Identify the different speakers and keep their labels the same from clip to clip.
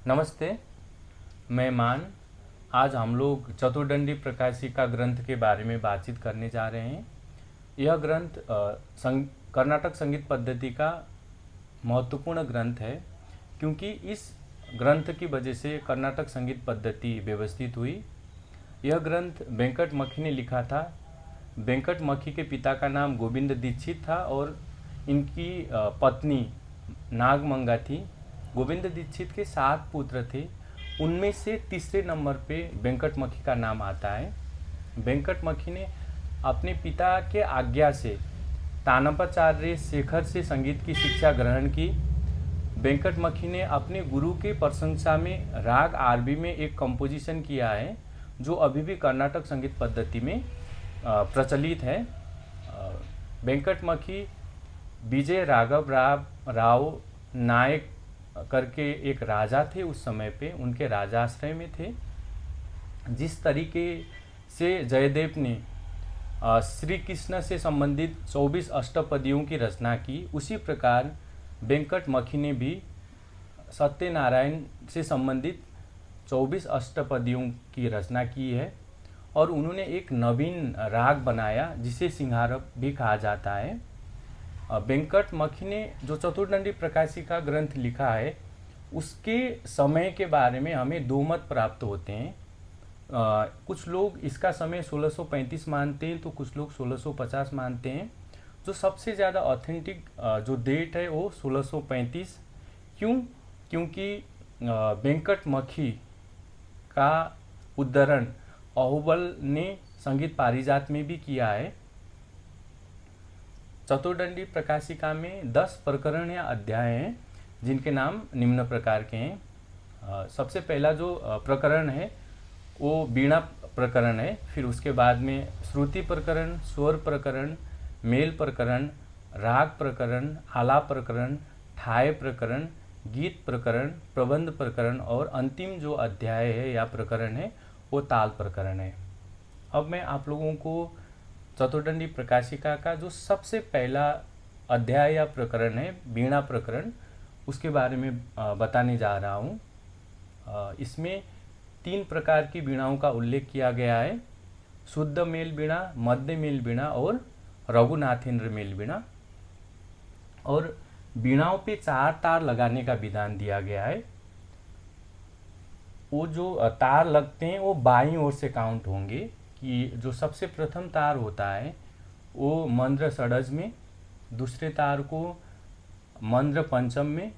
Speaker 1: नमस्ते। मैं मान। आज हम लोग चतुर्दंडी प्रकाशिका ग्रंथ के बारे में बातचीत करने जा रहे हैं। यह ग्रंथ कर्नाटक संगीत पद्धति का महत्वपूर्ण ग्रंथ है, क्योंकि इस ग्रंथ की वजह से कर्नाटक संगीत पद्धति व्यवस्थित हुई। यह ग्रंथ वेंकट मखी ने लिखा था। वेंकट मखी के पिता का नाम गोविंद दीक्षित था और इनकी पत्नी नागमंगा थी। गोविंद दीक्षित के 7 पुत्र थे, उनमें से तीसरे नंबर पे वेंकट मखी का नाम आता है। वेंकट मखी ने अपने पिता के आज्ञा से तानपाचार्य शेखर से संगीत की शिक्षा ग्रहण की। वेंकट मखी ने अपने गुरु के प्रशंसा में राग आरबी में एक कंपोजिशन किया है, जो अभी भी कर्नाटक संगीत पद्धति में प्रचलित है। वेंकट मखी विजय राघव राव नायक करके एक राजा थे। उस समय पे उनके राजाश्रय में थे। जिस तरीके से जयदेव ने श्री कृष्ण से संबंधित 24 अष्टपदियों की रचना की, उसी प्रकार वेंकट मखी ने भी सत्यनारायण से संबंधित 24 अष्टपदियों की रचना की है और उन्होंने एक नवीन राग बनाया जिसे सिंहारप भी कहा जाता है। वेंकट मखी ने जो चतुर्दंडी प्रकाशिका ग्रंथ लिखा है, उसके समय के बारे में हमें दो मत प्राप्त होते हैं। कुछ लोग इसका समय 1635 मानते हैं तो कुछ लोग 1650 मानते हैं। जो सबसे ज़्यादा ऑथेंटिक जो डेट है वो 1635। क्यों? क्योंकि वेंकट मखी का उद्धरण अहोबल ने संगीत पारिजात में भी किया है। चतुर्दंडी प्रकाशिका में 10 प्रकरण या अध्याय हैं, जिनके नाम निम्न प्रकार के हैं। सबसे पहला जो प्रकरण है वो वीणा प्रकरण है। फिर उसके बाद में श्रुति प्रकरण, स्वर प्रकरण, मेल प्रकरण, राग प्रकरण, आलाप प्रकरण, ठाय प्रकरण, गीत प्रकरण, प्रबंध प्रकरण और अंतिम जो अध्याय है या प्रकरण है वो ताल प्रकरण है। अब मैं आप लोगों को चतुर्दंडी प्रकाशिका का जो सबसे पहला अध्याय या प्रकरण है, वीणा प्रकरण, उसके बारे में बताने जा रहा हूँ। इसमें 3 प्रकार की वीणाओं का उल्लेख किया गया है: शुद्ध मेल वीणा, मध्य मेल वीणा और रघुनाथेंद्र मेल वीणा। और वीणाओं पे 4 तार लगाने का विधान दिया गया है। वो जो तार लगते हैं वो बाईं ओर से काउंट होंगे कि जो सबसे प्रथम तार होता है वो मंद्र षडज में, दूसरे तार को मंद्र पंचम में,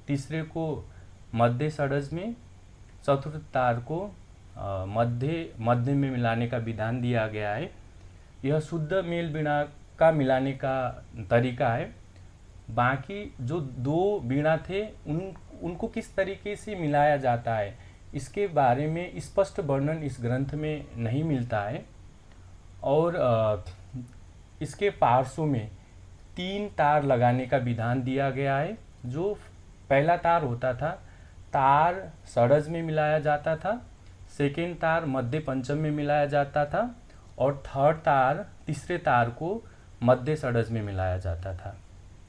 Speaker 1: तीसरे को मध्य षडज में, चतुर्थ तार को मध्य में मिलाने का विधान दिया गया है। यह शुद्ध मेल वीणा का मिलाने का तरीका है। बाकी जो 2 वीणा थे उनको किस तरीके से मिलाया जाता है, इसके बारे में स्पष्ट वर्णन इस ग्रंथ में नहीं मिलता है। और इसके पार्श्व में 3 तार लगाने का विधान दिया गया है। जो पहला तार होता था, तार षडज में मिलाया जाता था, सेकेंड तार मध्य पंचम में मिलाया जाता था और थर्ड तार, तीसरे तार को मध्य षडज में मिलाया जाता था।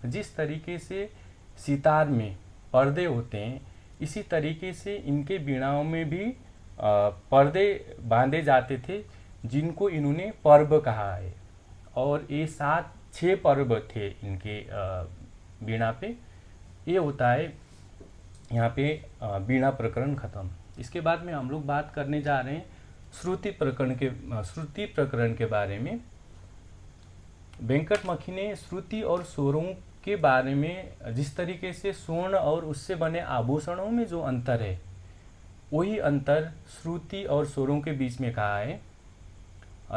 Speaker 1: जिस तरीके से सितार में पर्दे होते हैं, इसी तरीके से इनके वीणाओं में भी पर्दे बांधे जाते थे, जिनको इन्होंने पर्व कहा है। और ये 6 पर्व थे इनके वीणा पे। ये होता है यहाँ पे वीणा प्रकरण खत्म। इसके बाद में हम लोग बात करने जा रहे हैं श्रुति प्रकरण के बारे में। वेंकट मखी ने श्रुति और स्वरों के बारे में जिस तरीके से स्वर्ण और उससे बने आभूषणों में जो अंतर है, वही अंतर श्रुति और स्वरों के बीच में कहा है।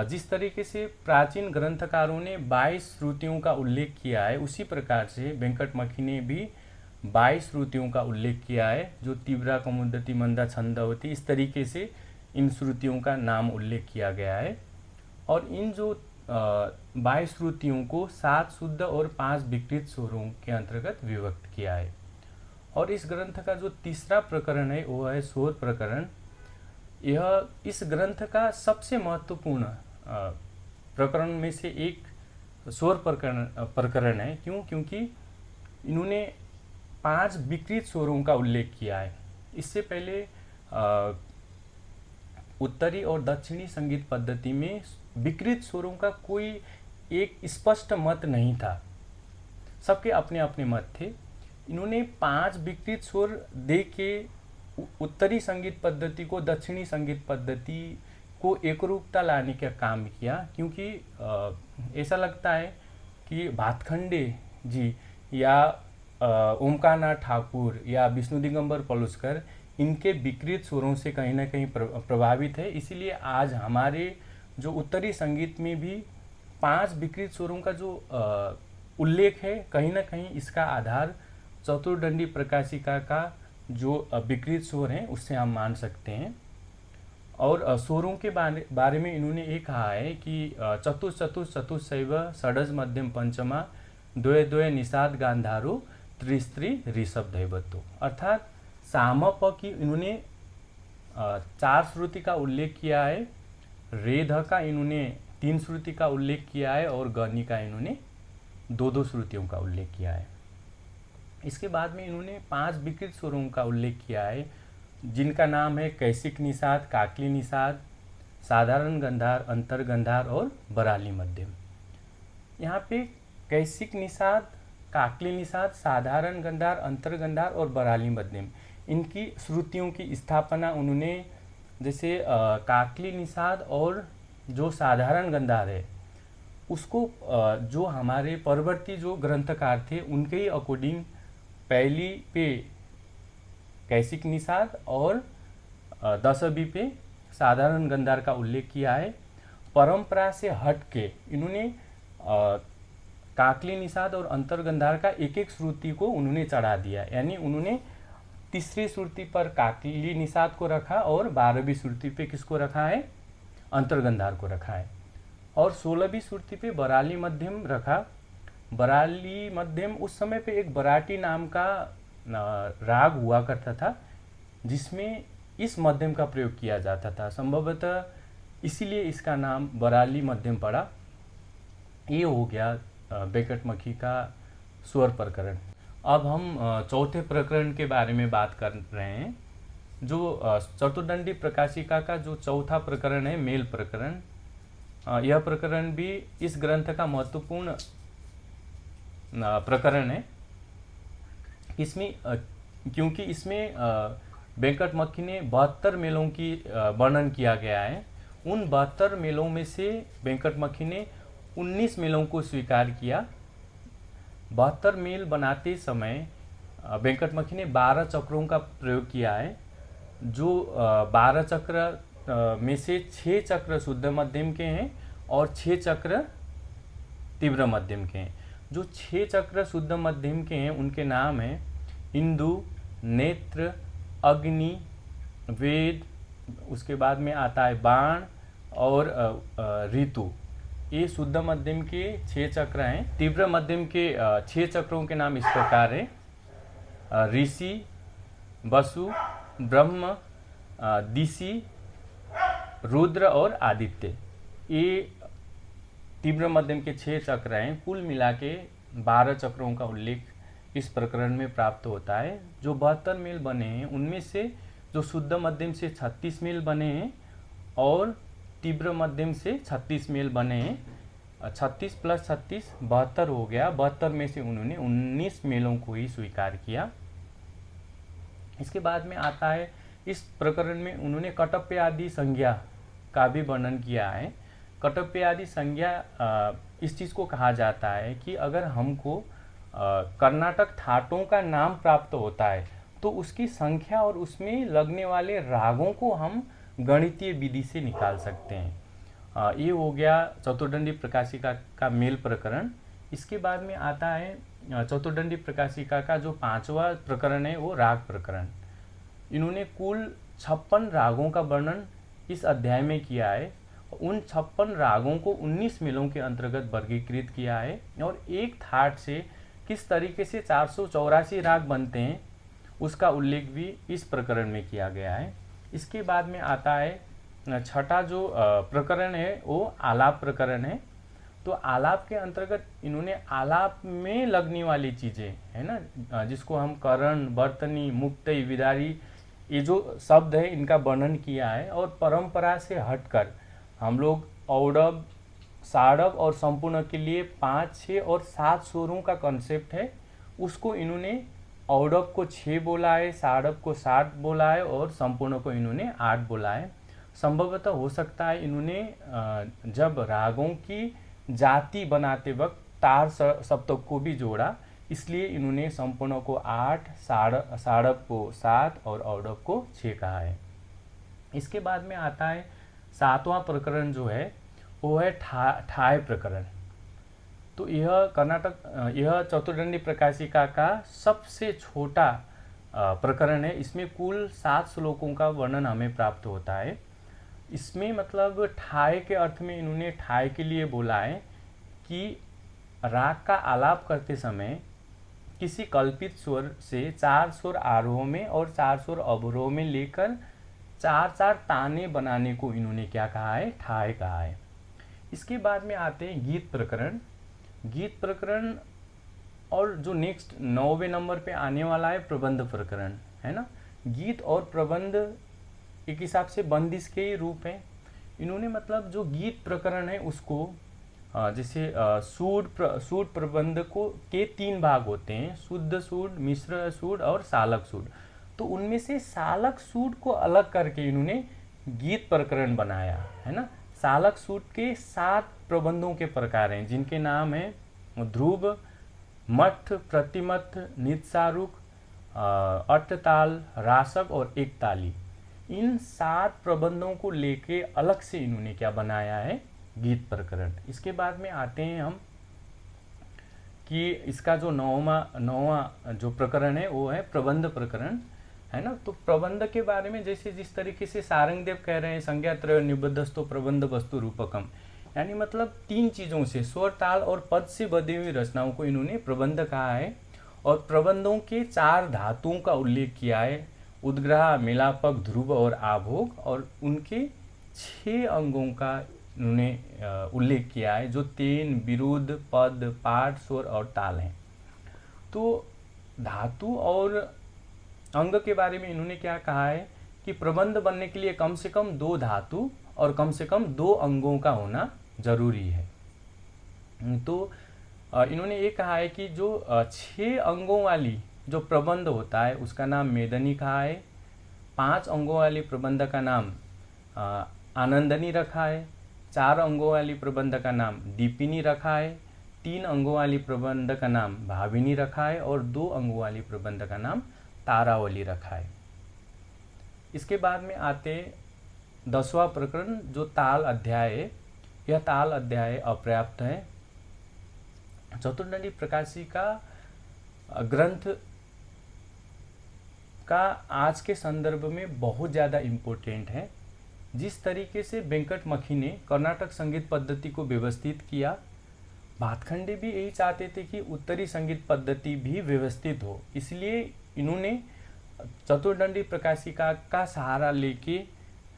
Speaker 1: जिस तरीके से प्राचीन ग्रंथकारों ने 22 श्रुतियों का उल्लेख किया है, उसी प्रकार से वेंकट मखी ने भी 22 श्रुतियों का उल्लेख किया है, जो तीव्रा, कमुदति, मंदा, छंदवती, इस तरीके से इन श्रुतियों का नाम उल्लेख किया गया है। और इन जो 22 श्रुतियों को 7 शुद्ध और 5 विकृत स्वरों के अंतर्गत विभक्त किया है। और इस ग्रंथ का जो तीसरा प्रकरण है वो है स्वर प्रकरण। यह इस ग्रंथ का सबसे महत्वपूर्ण प्रकरण में से एक स्वर प्रकरण है। क्यों? क्योंकि इन्होंने 5 विकृत स्वरों का उल्लेख किया है। इससे पहले उत्तरी और दक्षिणी संगीत पद्धति में विकृत स्वरों का कोई एक स्पष्ट मत नहीं था, सबके अपने अपने मत थे। इन्होंने 5 विकृत स्वर दे के उत्तरी संगीत पद्धति को दक्षिणी संगीत पद्धति को एकरूपता लाने का काम किया, क्योंकि ऐसा लगता है कि भातखंडे जी या ओमकारनाथ ठाकुर या विष्णु दिगंबर पलुस्कर इनके विकृत स्वरों से कहीं ना कहीं प्रभावित है। इसीलिए आज हमारे जो उत्तरी संगीत में भी 5 विकृत स्वरों का जो उल्लेख है, कहीं ना कहीं इसका आधार चतुर्दंडी प्रकाशिका का जो विकृत स्वर हैं उससे हम मान सकते हैं। और स्वरों के बारे में इन्होंने ये कहा है कि चतुश्चतुश्चतुशैव षडज मध्यम पंचमा द्वय द्वय निषाद गांधारो त्रिस्त्री ऋषभ दैवतो, अर्थात सामप की इन्होंने 4 श्रुति का उल्लेख किया है, रेध का इन्होंने 3 श्रुति का उल्लेख किया है और गनी का इन्होंने 2-2 श्रुतियों का उल्लेख किया है। इसके बाद में इन्होंने 5 विकृत स्वरों का उल्लेख किया है, जिनका नाम है कैसिक निषाद, काकली निषाद, साधारण गंधार, अंतर गंधार और बराली मध्यम। यहाँ पे कैसिक निषाद, काकली निषाद, साधारण गंधार, अंतर गंधार और बराली मध्यम, इनकी श्रुतियों की स्थापना उन्होंने जैसे काकली निषाद और जो साधारण गंधार है उसको जो हमारे परवर्ती जो ग्रंथकार थे उनके ही अकॉर्डिंग पहली पे कैसिक निषाद और 10वीं पे साधारण गंधार का उल्लेख किया है। परंपरा से हट के इन्होंने काकली निषाद और अंतर गंधार का एक एक श्रुति को उन्होंने चढ़ा दिया, यानी उन्होंने तीसरी श्रुति पर काकली निषाद को रखा और 12वीं श्रुति पे किसको रखा है, अंतर गंधार को रखा है, और 16वीं श्रुति पे बराली मध्यम रखा। बराली मध्यम उस समय पे एक बराटी नाम का राग हुआ करता था जिसमें इस मध्यम का प्रयोग किया जाता था, संभवतः इसीलिए इसका नाम बराली मध्यम पड़ा। ये हो गया वेंकटमखी का स्वर प्रकरण। अब हम चौथे प्रकरण के बारे में बात कर रहे हैं, जो चतुर्दंडी प्रकाशिका का जो चौथा प्रकरण है, मेल प्रकरण। यह प्रकरण भी इस ग्रंथ का महत्वपूर्ण प्रकरण है। इसमें क्योंकि इसमें वेंकटमखी ने 72 मेलों की वर्णन किया गया है। उन 72 मेलों में से वेंकटमखी ने 19 मेलों को स्वीकार किया। 72 मेल बनाते समय वेंकटमखी ने 12 चक्रों का प्रयोग किया है, जो 12 चक्र में से 6 चक्र शुद्ध मध्यम के हैं और 6 चक्र तीव्र मध्यम के हैं। जो 6 चक्र शुद्ध मध्यम के हैं उनके नाम हैं इंदु, नेत्र, अग्नि, वेद, उसके बाद में आता है बाण और ऋतु। ये शुद्ध मध्यम के 6 चक्र हैं। तीव्र मध्यम के 6 चक्रों के नाम इस प्रकार है, ऋषि, वसु, ब्रह्म, दिशि, रुद्र और आदित्य। ये तीव्र मध्यम के 6 चक्र हैं। कुल मिला के 12 चक्रों का उल्लेख इस प्रकरण में प्राप्त होता है। जो 72 मेल बने हैं उनमें से जो शुद्ध मध्यम से 36 मेल बने हैं और तीव्र मध्यम से 36 मेल बने हैं। 36 + 36 72 हो गया। 72 में से उन्होंने 19 मेलों को ही स्वीकार किया। इसके बाद में आता है, इस प्रकरण में उन्होंने कटप्य आदि संज्ञा का भी वर्णन किया है। कटप्य आदि संज्ञा इस चीज़ को कहा जाता है कि अगर हमको कर्नाटक ठाटों का नाम प्राप्त होता है तो उसकी संख्या और उसमें लगने वाले रागों को हम गणितीय विधि से निकाल सकते हैं। ये हो गया चतुर्दंडी प्रकाशिका का मेल प्रकरण। इसके बाद में आता है चतुर्दंडी प्रकाशिका का जो 5वां प्रकरण है वो राग प्रकरण। इन्होंने कुल 56 रागों का वर्णन इस अध्याय में किया है। उन 56 रागों को 19 मेलों के अंतर्गत वर्गीकृत किया है और एक थाट से किस तरीके से 484 राग बनते हैं उसका उल्लेख भी इस प्रकरण में किया गया है। इसके बाद में आता है छठा जो प्रकरण है वो आलाप प्रकरण है। तो आलाप के अंतर्गत इन्होंने आलाप में लगने वाली चीज़ें है ना, जिसको हम करण, बर्तनी, मुक्तई, विदारी, ये जो शब्द है इनका वर्णन किया है। और परंपरा से हटकर हम लोग औडव, साड़व और संपूर्ण के लिए 5, 6 और 7 स्वरों का कॉन्सेप्ट है, उसको इन्होंने औडव को 6 बोला है, साड़व को 7 बोला है और संपूर्ण को इन्होंने 8 बोला है। संभवतः हो सकता है इन्होंने जब रागों की जाति बनाते वक्त तार सप्तक को भी जोड़ा, इसलिए इन्होंने संपूर्ण को 8, साड़व को 7 और औडव को 6 कहा है। इसके बाद में आता है 7वां प्रकरण जो है वो है ठाय प्रकरण। तो यह चतुर्दंडी प्रकाशिका का सबसे छोटा प्रकरण है। इसमें कुल 7 श्लोकों का वर्णन हमें प्राप्त होता है। इसमें मतलब ठाय के अर्थ में इन्होंने ठाय के लिए बोला है कि राग का आलाप करते समय किसी कल्पित स्वर से 4 स्वर आरोह में और 4 स्वर अवरोह में लेकर 4-4 ताने बनाने को इन्होंने क्या कहा है, ठाय कहा है। इसके बाद में आते हैं गीत प्रकरण। गीत प्रकरण और जो नेक्स्ट 9वें नंबर पे आने वाला है प्रबंध प्रकरण, है ना। गीत और प्रबंध एक हिसाब से बंदिश के ही रूप हैं। इन्होंने मतलब जो गीत प्रकरण है उसको जैसे सूड प्रबंध को के 3 भाग होते हैं, शुद्ध सूड, मिश्र सूड और सालक सूड। तो उनमें से सालक सूड को अलग करके इन्होंने गीत प्रकरण बनाया, है ना। सालक सूड के 7 प्रबंधों के प्रकार हैं, जिनके नाम हैं ध्रुव, मठ, प्रतिमथ, नित्सारुक, अट्टताल, रासक और एकताली। इन 7 प्रबंधों को लेके अलग से इन्होंने क्या बनाया है, गीत प्रकरण। इसके बाद में आते हैं हम कि इसका जो 9वां जो प्रकरण है वो है प्रबंध प्रकरण, है ना। तो प्रबंध के बारे में जैसे जिस तरीके से सारंगदेव कह रहे हैं संज्ञात्रय निबद्धस्तो प्रबंध वस्तु रूपकम, यानी मतलब 3 चीज़ों से, स्वर, ताल और पद से बधी हुई रचनाओं को इन्होंने प्रबंध कहा है। और प्रबंधों के 4 धातुओं का उल्लेख किया है, उद्ग्रह, मिलापक, ध्रुव और आभोग। और उनके 6 अंगों का उन्होंने उल्लेख किया है, जो तेन, विरुद्ध, पद, पाठ, स्वर और ताल हैं। तो धातु और अंग के बारे में इन्होंने क्या कहा है कि प्रबंध बनने के लिए कम से कम 2 धातु और कम से कम 2 अंगों का होना जरूरी है। तो इन्होंने ये कहा है कि जो 6 अंगों वाली जो प्रबंध होता है उसका नाम मेदनी कहा है, 5 अंगों वाली प्रबंध का नाम आनंदनी रखा है, 4 अंगों वाली प्रबंध का नाम दीपिनी रखा है, 3 अंगों वाली प्रबंध का नाम भाविनी रखा है और 2 अंगों वाली प्रबंध का नाम तारावली रखा है। इसके बाद में आते 10वां प्रकरण जो ताल अध्याय है। यह ताल अध्याय अपर्याप्त है। चतुर्दंडी प्रकाशिका ग्रंथ का आज के संदर्भ में बहुत ज़्यादा इम्पोर्टेंट है। जिस तरीके से वेंकट मखी ने कर्नाटक संगीत पद्धति को व्यवस्थित किया, भातखंडे भी यही चाहते थे कि उत्तरी संगीत पद्धति भी व्यवस्थित हो। इसलिए इन्होंने चतुर्दंडी प्रकाशिका का सहारा लेके,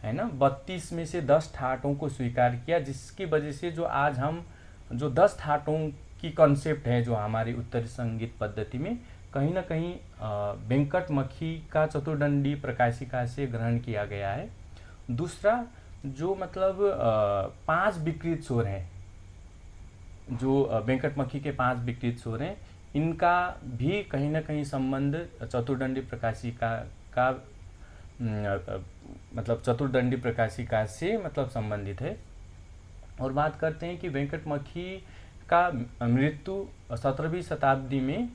Speaker 1: है ना, 32 में से 10 ठाटों को स्वीकार किया, जिसकी वजह से जो आज हम जो 10 ठाटों की कॉन्सेप्ट है जो हमारी उत्तरी संगीत पद्धति में, कहीं ना कहीं वेंकट मखी का चतुर्दंडी प्रकाशिका से ग्रहण किया गया है। दूसरा जो मतलब 5 विकृत स्वर हैं, जो वेंकट मखी के 5 विकृत स्वर हैं, इनका भी कहीं ना कहीं संबंध चतुर्दंडी प्रकाशिका का मतलब चतुर्दंडी प्रकाशिका से मतलब संबंधित है। और बात करते हैं कि वेंकट मखी का मृत्यु 17वीं शताब्दी में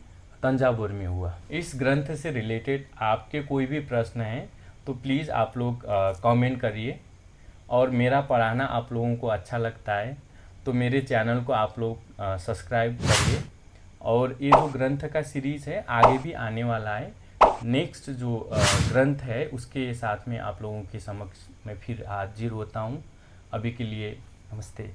Speaker 1: तंजावुर में हुआ। इस ग्रंथ से रिलेटेड आपके कोई भी प्रश्न हैं तो प्लीज़ आप लोग कमेंट करिए। और मेरा पढ़ाना आप लोगों को अच्छा लगता है तो मेरे चैनल को आप लोग सब्सक्राइब करिए। और ये जो ग्रंथ का सीरीज़ है आगे भी आने वाला है। नेक्स्ट जो ग्रंथ है उसके साथ में आप लोगों के समक्ष मैं फिर हाजिर होता हूँ। अभी के लिए नमस्ते।